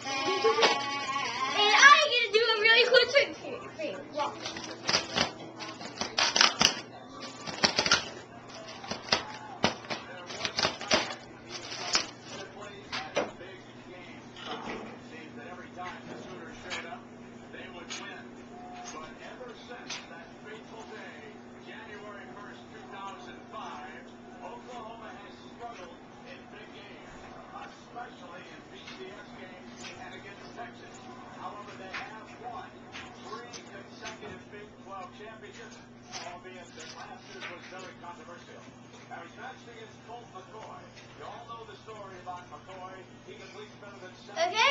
And I'm gonna do a really cool trick for you. Watch. Albeit that last year's was very controversial. Now he's matched against Colt McCoy. You all know the story about McCoy. He completes better than 7. Okay.